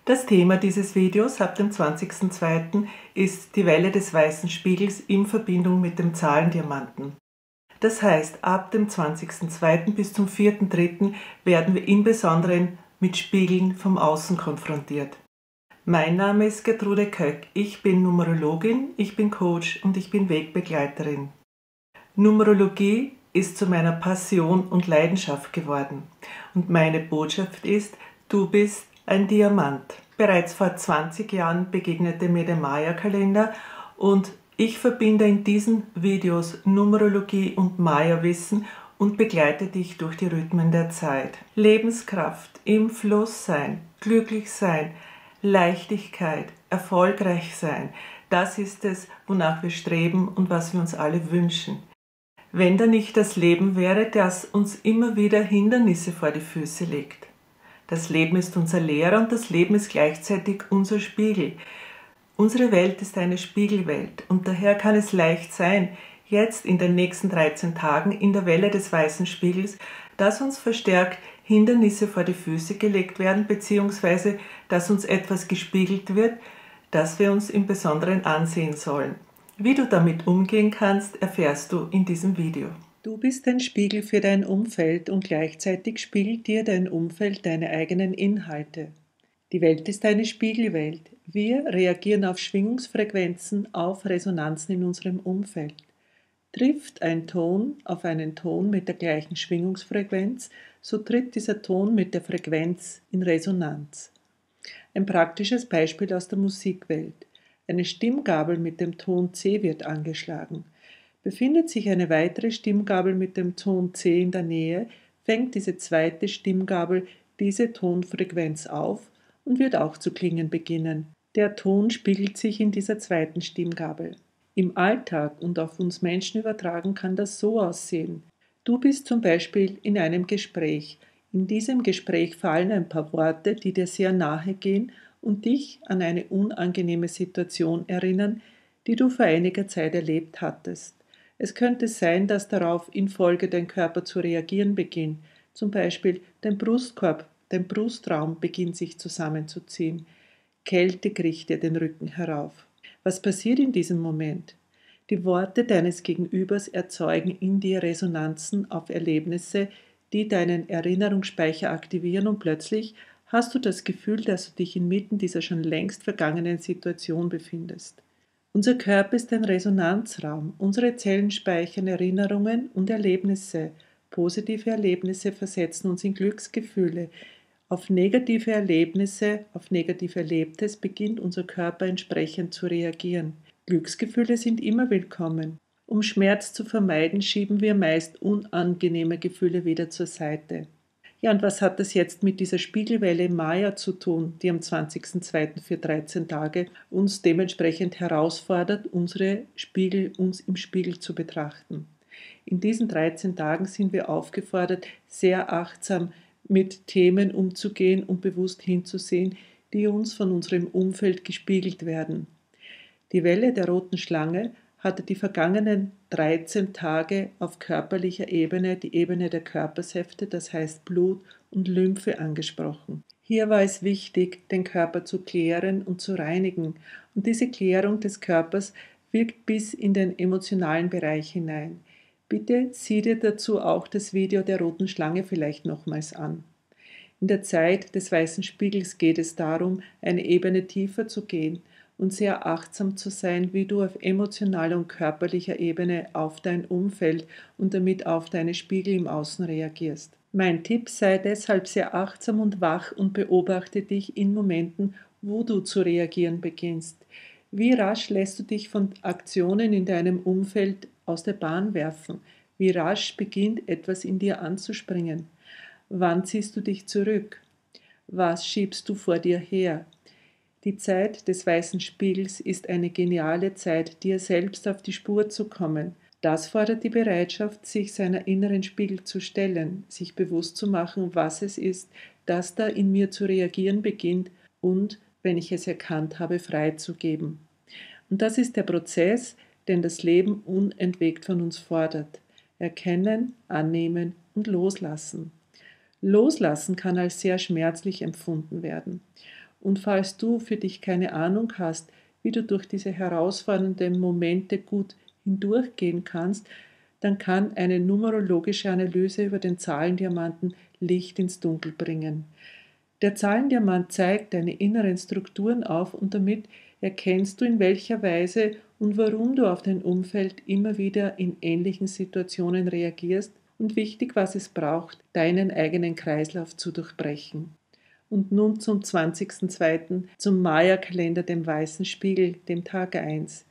Das Thema dieses Videos ab dem 20.02. ist die Welle des weißen Spiegels in Verbindung mit dem Zahlendiamanten. Das heißt, ab dem 20.02. bis zum 4.03. werden wir insbesondere mit Spiegeln vom Außen konfrontiert. Mein Name ist Gertrude Köck, ich bin Numerologin, ich bin Coach und ich bin Wegbegleiterin. Numerologie ist zu meiner Passion und Leidenschaft geworden. Und meine Botschaft ist, du bist ein Diamant. Bereits vor 20 Jahren begegnete mir der Maya-Kalender und ich verbinde in diesen Videos Numerologie und Mayawissen und begleite dich durch die Rhythmen der Zeit. Lebenskraft, im Fluss sein, glücklich sein, Leichtigkeit, erfolgreich sein, das ist es, wonach wir streben und was wir uns alle wünschen. Wenn da nicht das Leben wäre, das uns immer wieder Hindernisse vor die Füße legt. Das Leben ist unser Lehrer und das Leben ist gleichzeitig unser Spiegel. Unsere Welt ist eine Spiegelwelt und daher kann es leicht sein, jetzt in den nächsten 13 Tagen in der Welle des weißen Spiegels, dass uns verstärkt Hindernisse vor die Füße gelegt werden, beziehungsweise dass uns etwas gespiegelt wird, das wir uns im Besonderen ansehen sollen. Wie du damit umgehen kannst, erfährst du in diesem Video. Du bist ein Spiegel für dein Umfeld und gleichzeitig spiegelt dir dein Umfeld deine eigenen Inhalte. Die Welt ist eine Spiegelwelt. Wir reagieren auf Schwingungsfrequenzen, auf Resonanzen in unserem Umfeld. Trifft ein Ton auf einen Ton mit der gleichen Schwingungsfrequenz, so tritt dieser Ton mit der Frequenz in Resonanz. Ein praktisches Beispiel aus der Musikwelt. Eine Stimmgabel mit dem Ton C wird angeschlagen. Befindet sich eine weitere Stimmgabel mit dem Ton C in der Nähe, fängt diese zweite Stimmgabel diese Tonfrequenz auf und wird auch zu klingen beginnen. Der Ton spiegelt sich in dieser zweiten Stimmgabel. Im Alltag und auf uns Menschen übertragen kann das so aussehen. Du bist zum Beispiel in einem Gespräch. In diesem Gespräch fallen ein paar Worte, die dir sehr nahe gehen und dich an eine unangenehme Situation erinnern, die du vor einiger Zeit erlebt hattest. Es könnte sein, dass darauf in Folge dein Körper zu reagieren beginnt. Zum Beispiel dein Brustkorb, dein Brustraum beginnt sich zusammenzuziehen. Kälte kriecht dir den Rücken herauf. Was passiert in diesem Moment? Die Worte deines Gegenübers erzeugen in dir Resonanzen auf Erlebnisse, die deinen Erinnerungsspeicher aktivieren und plötzlich hast du das Gefühl, dass du dich inmitten dieser schon längst vergangenen Situation befindest. Unser Körper ist ein Resonanzraum. Unsere Zellen speichern Erinnerungen und Erlebnisse. Positive Erlebnisse versetzen uns in Glücksgefühle. Auf negative Erlebnisse, auf negativ Erlebtes beginnt unser Körper entsprechend zu reagieren. Glücksgefühle sind immer willkommen. Um Schmerz zu vermeiden, schieben wir meist unangenehme Gefühle wieder zur Seite. Ja, und was hat das jetzt mit dieser Spiegelwelle Maya zu tun, die am 20.02. für 13 Tage uns dementsprechend herausfordert, uns im Spiegel zu betrachten? In diesen 13 Tagen sind wir aufgefordert, sehr achtsam mit Themen umzugehen und bewusst hinzusehen, die uns von unserem Umfeld gespiegelt werden. Die Welle der roten Schlange hatte die vergangenen 13 Tage auf körperlicher Ebene die Ebene der Körpersäfte, das heißt Blut und Lymphe, angesprochen. Hier war es wichtig, den Körper zu klären und zu reinigen. Und diese Klärung des Körpers wirkt bis in den emotionalen Bereich hinein. Bitte sieh dir dazu auch das Video der roten Schlange vielleicht nochmals an. In der Zeit des weißen Spiegels geht es darum, eine Ebene tiefer zu gehen und sehr achtsam zu sein, wie du auf emotionaler und körperlicher Ebene auf dein Umfeld und damit auf deine Spiegel im Außen reagierst. Mein Tipp: sei deshalb sehr achtsam und wach und beobachte dich in Momenten, wo du zu reagieren beginnst. Wie rasch lässt du dich von Aktionen in deinem Umfeld aus der Bahn werfen? Wie rasch beginnt etwas in dir anzuspringen? Wann ziehst du dich zurück? Was schiebst du vor dir her? Die Zeit des weißen Spiegels ist eine geniale Zeit, dir selbst auf die Spur zu kommen. Das fordert die Bereitschaft, sich seiner inneren Spiegel zu stellen, sich bewusst zu machen, was es ist, das da in mir zu reagieren beginnt und, wenn ich es erkannt habe, freizugeben. Und das ist der Prozess, den das Leben unentwegt von uns fordert. Erkennen, annehmen und loslassen. Loslassen kann als sehr schmerzlich empfunden werden. Und falls du für dich keine Ahnung hast, wie du durch diese herausfordernden Momente gut hindurchgehen kannst, dann kann eine numerologische Analyse über den Zahlendiamanten Licht ins Dunkel bringen. Der Zahlendiamant zeigt deine inneren Strukturen auf und damit erkennst du, in welcher Weise und warum du auf dein Umfeld immer wieder in ähnlichen Situationen reagierst und wichtig, was es braucht, deinen eigenen Kreislauf zu durchbrechen. Und nun zum 20.02., zum Maya-Kalender, dem weißen Spiegel, dem Tag 1.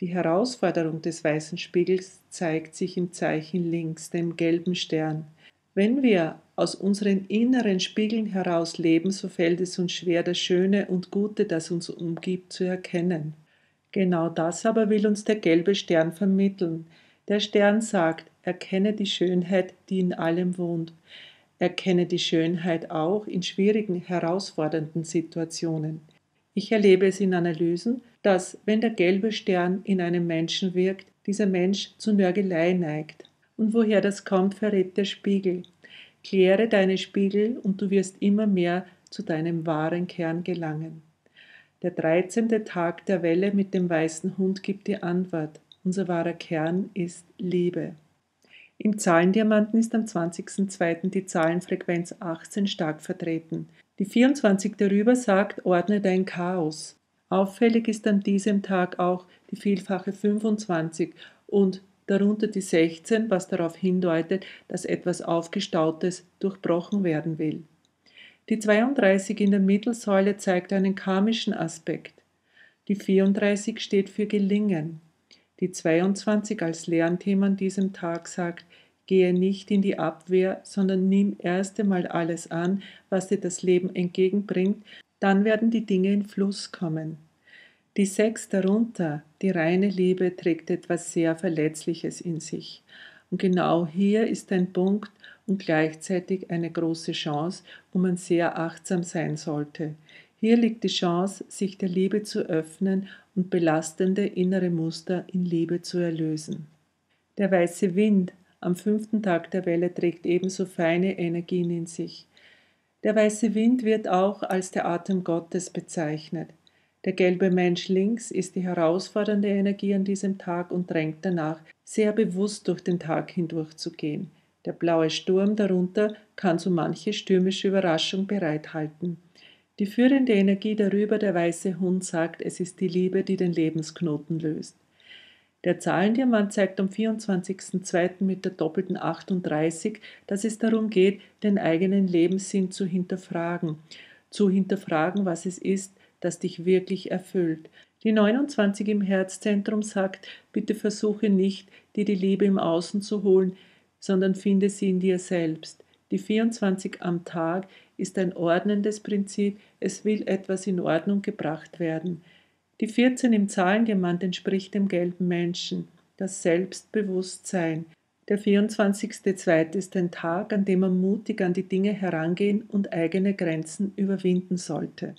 Die Herausforderung des weißen Spiegels zeigt sich im Zeichen links, dem gelben Stern. Wenn wir aus unseren inneren Spiegeln heraus leben, so fällt es uns schwer, das Schöne und Gute, das uns umgibt, zu erkennen. Genau das aber will uns der gelbe Stern vermitteln. Der Stern sagt, erkenne die Schönheit, die in allem wohnt. Erkenne die Schönheit auch in schwierigen, herausfordernden Situationen. Ich erlebe es in Analysen, dass, wenn der gelbe Stern in einem Menschen wirkt, dieser Mensch zu Nörgelei neigt. Und woher das kommt, verrät der Spiegel. Kläre deine Spiegel und du wirst immer mehr zu deinem wahren Kern gelangen. Der 13. Tag der Welle mit dem weißen Hund gibt die Antwort. Unser wahrer Kern ist Liebe. Im Zahlendiamanten ist am 20.02. die Zahlenfrequenz 18 stark vertreten. Die 24 darüber sagt, ordne dein Chaos. Auffällig ist an diesem Tag auch die vielfache 25 und darunter die 16, was darauf hindeutet, dass etwas Aufgestautes durchbrochen werden will. Die 32 in der Mittelsäule zeigt einen karmischen Aspekt. Die 34 steht für Gelingen. Die 22 als Lernthema an diesem Tag sagt, gehe nicht in die Abwehr, sondern nimm erst einmal alles an, was dir das Leben entgegenbringt, dann werden die Dinge in Fluss kommen. Die 6 darunter, die reine Liebe, trägt etwas sehr Verletzliches in sich. Und genau hier ist ein Punkt und gleichzeitig eine große Chance, wo man sehr achtsam sein sollte. Hier liegt die Chance, sich der Liebe zu öffnen und belastende innere Muster in Liebe zu erlösen. Der weiße Wind am 5. Tag der Welle trägt ebenso feine Energien in sich. Der weiße Wind wird auch als der Atem Gottes bezeichnet. Der gelbe Mensch links ist die herausfordernde Energie an diesem Tag und drängt danach, sehr bewusst durch den Tag hindurchzugehen. Der blaue Sturm darunter kann so manche stürmische Überraschung bereithalten. Die führende Energie darüber, der weiße Hund, sagt, es ist die Liebe, die den Lebensknoten löst. Der Zahlendiamant zeigt am 24.02. mit der doppelten 38, dass es darum geht, den eigenen Lebenssinn zu hinterfragen, was es ist, das dich wirklich erfüllt. Die 29 im Herzzentrum sagt, bitte versuche nicht, dir die Liebe im Außen zu holen, sondern finde sie in dir selbst. Die 24 am Tag ist ein ordnendes Prinzip, es will etwas in Ordnung gebracht werden. Die 14 im Zahlendiamant entspricht dem gelben Menschen, das Selbstbewusstsein. Der 24.02. ist ein Tag, an dem man mutig an die Dinge herangehen und eigene Grenzen überwinden sollte.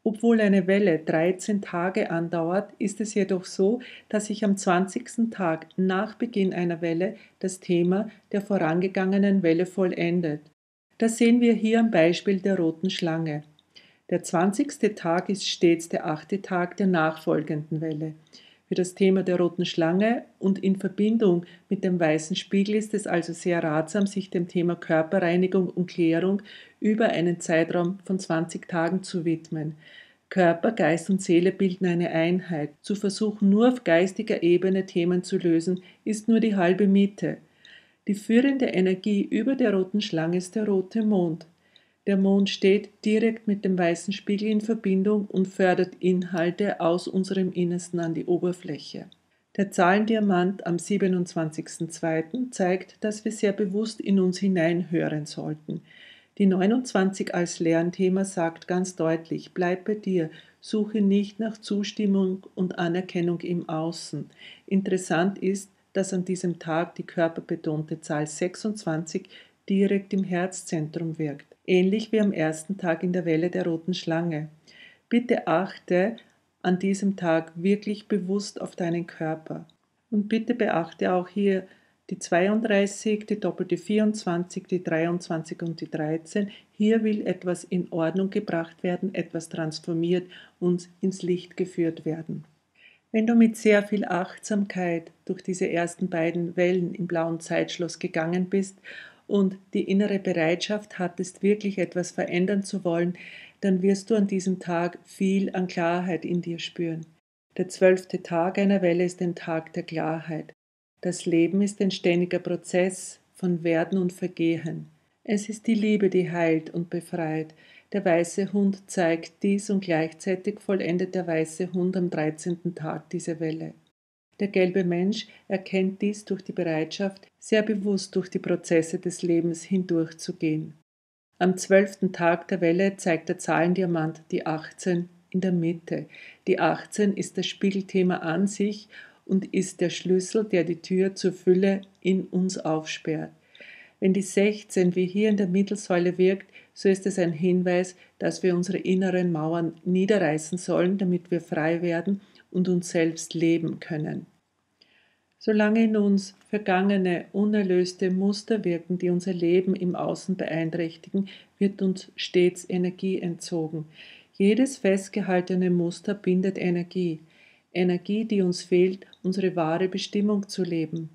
Obwohl eine Welle 13 Tage andauert, ist es jedoch so, dass sich am 20. Tag nach Beginn einer Welle das Thema der vorangegangenen Welle vollendet. Das sehen wir hier am Beispiel der roten Schlange. Der 20. Tag ist stets der 8. Tag der nachfolgenden Welle. Für das Thema der roten Schlange und in Verbindung mit dem weißen Spiegel ist es also sehr ratsam, sich dem Thema Körperreinigung und Klärung über einen Zeitraum von 20 Tagen zu widmen. Körper, Geist und Seele bilden eine Einheit. Zu versuchen, nur auf geistiger Ebene Themen zu lösen, ist nur die halbe Miete. Die führende Energie über der roten Schlange ist der rote Mond. Der Mond steht direkt mit dem weißen Spiegel in Verbindung und fördert Inhalte aus unserem Innersten an die Oberfläche. Der Zahlendiamant am 27.02. zeigt, dass wir sehr bewusst in uns hineinhören sollten. Die 29 als Lernthema sagt ganz deutlich, bleib bei dir, suche nicht nach Zustimmung und Anerkennung im Außen. Interessant ist, dass an diesem Tag die körperbetonte Zahl 26 direkt im Herzzentrum wirkt, ähnlich wie am ersten Tag in der Welle der roten Schlange. Bitte achte an diesem Tag wirklich bewusst auf deinen Körper. Und bitte beachte auch hier die 32, die doppelte 24, die 23 und die 13. Hier will etwas in Ordnung gebracht werden, etwas transformiert und ins Licht geführt werden. Wenn du mit sehr viel Achtsamkeit durch diese ersten beiden Wellen im blauen Zeitschloss gegangen bist und die innere Bereitschaft hattest, wirklich etwas verändern zu wollen, dann wirst du an diesem Tag viel an Klarheit in dir spüren. Der 12. Tag einer Welle ist ein Tag der Klarheit. Das Leben ist ein ständiger Prozess von Werden und Vergehen. Es ist die Liebe, die heilt und befreit. Der weiße Hund zeigt dies und gleichzeitig vollendet der weiße Hund am 13. Tag diese Welle. Der gelbe Mensch erkennt dies durch die Bereitschaft, sehr bewusst durch die Prozesse des Lebens hindurchzugehen. Am 12. Tag der Welle zeigt der Zahlendiamant die 18 in der Mitte. Die 18 ist das Spiegelthema an sich und ist der Schlüssel, der die Tür zur Fülle in uns aufsperrt. Wenn die 16 wie hier in der Mittelsäule wirkt, so ist es ein Hinweis, dass wir unsere inneren Mauern niederreißen sollen, damit wir frei werden und uns selbst leben können. Solange in uns vergangene, unerlöste Muster wirken, die unser Leben im Außen beeinträchtigen, wird uns stets Energie entzogen. Jedes festgehaltene Muster bindet Energie. Energie, die uns fehlt, unsere wahre Bestimmung zu leben.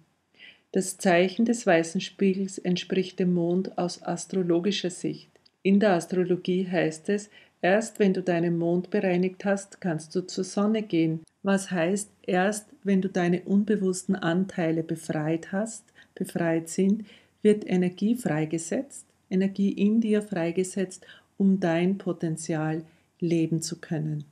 Das Zeichen des weißen Spiegels entspricht dem Mond aus astrologischer Sicht. In der Astrologie heißt es, erst wenn du deinen Mond bereinigt hast, kannst du zur Sonne gehen. Was heißt, erst wenn du deine unbewussten Anteile befreit sind, wird Energie freigesetzt, Energie in dir freigesetzt, um dein Potenzial leben zu können.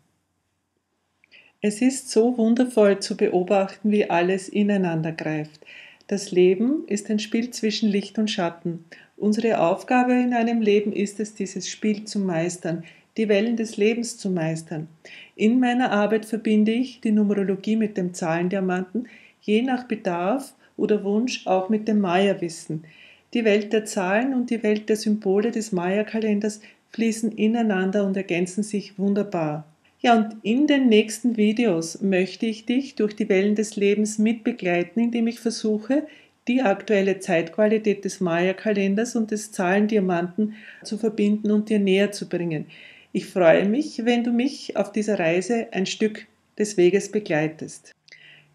Es ist so wundervoll zu beobachten, wie alles ineinander greift. Das Leben ist ein Spiel zwischen Licht und Schatten. Unsere Aufgabe in einem Leben ist es, dieses Spiel zu meistern, die Wellen des Lebens zu meistern. In meiner Arbeit verbinde ich die Numerologie mit dem Zahlendiamanten, je nach Bedarf oder Wunsch auch mit dem Mayawissen. Die Welt der Zahlen und die Welt der Symbole des Maya-Kalenders fließen ineinander und ergänzen sich wunderbar. Ja, und in den nächsten Videos möchte ich dich durch die Wellen des Lebens mitbegleiten, indem ich versuche, die aktuelle Zeitqualität des Maya-Kalenders und des Zahlendiamanten zu verbinden und dir näher zu bringen. Ich freue mich, wenn du mich auf dieser Reise ein Stück des Weges begleitest.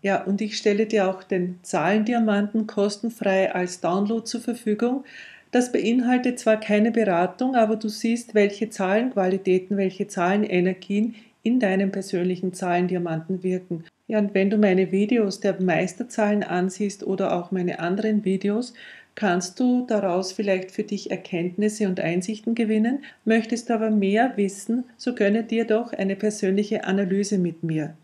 Ja, und ich stelle dir auch den Zahlendiamanten kostenfrei als Download zur Verfügung. Das beinhaltet zwar keine Beratung, aber du siehst, welche Zahlenqualitäten, welche Zahlenenergien in deinem persönlichen Zahlendiamanten wirken. Ja, und wenn du meine Videos der Meisterzahlen ansiehst oder auch meine anderen Videos, kannst du daraus vielleicht für dich Erkenntnisse und Einsichten gewinnen. Möchtest du aber mehr wissen, so gönne dir doch eine persönliche Analyse mit mir.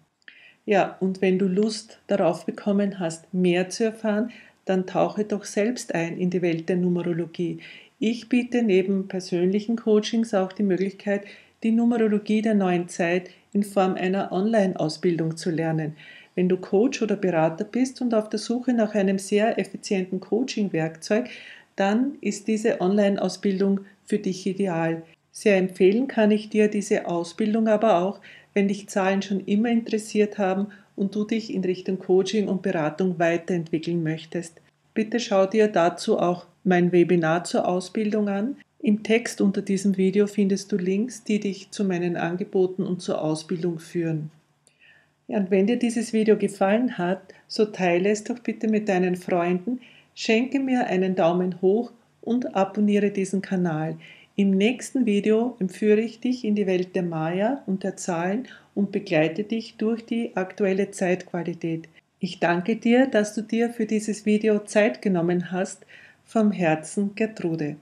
Ja, und wenn du Lust darauf bekommen hast, mehr zu erfahren, dann tauche doch selbst ein in die Welt der Numerologie. Ich biete neben persönlichen Coachings auch die Möglichkeit, die Numerologie der neuen Zeit in Form einer Online-Ausbildung zu lernen. Wenn du Coach oder Berater bist und auf der Suche nach einem sehr effizienten Coaching-Werkzeug, dann ist diese Online-Ausbildung für dich ideal. Sehr empfehlen kann ich dir diese Ausbildung aber auch, wenn dich Zahlen schon immer interessiert haben und du dich in Richtung Coaching und Beratung weiterentwickeln möchtest. Bitte schau dir dazu auch mein Webinar zur Ausbildung an. Im Text unter diesem Video findest du Links, die dich zu meinen Angeboten und zur Ausbildung führen. Ja, und wenn dir dieses Video gefallen hat, so teile es doch bitte mit deinen Freunden, schenke mir einen Daumen hoch und abonniere diesen Kanal. Im nächsten Video entführe ich dich in die Welt der Maya und der Zahlen und begleite dich durch die aktuelle Zeitqualität. Ich danke dir, dass du dir für dieses Video Zeit genommen hast. Vom Herzen, Gertrude.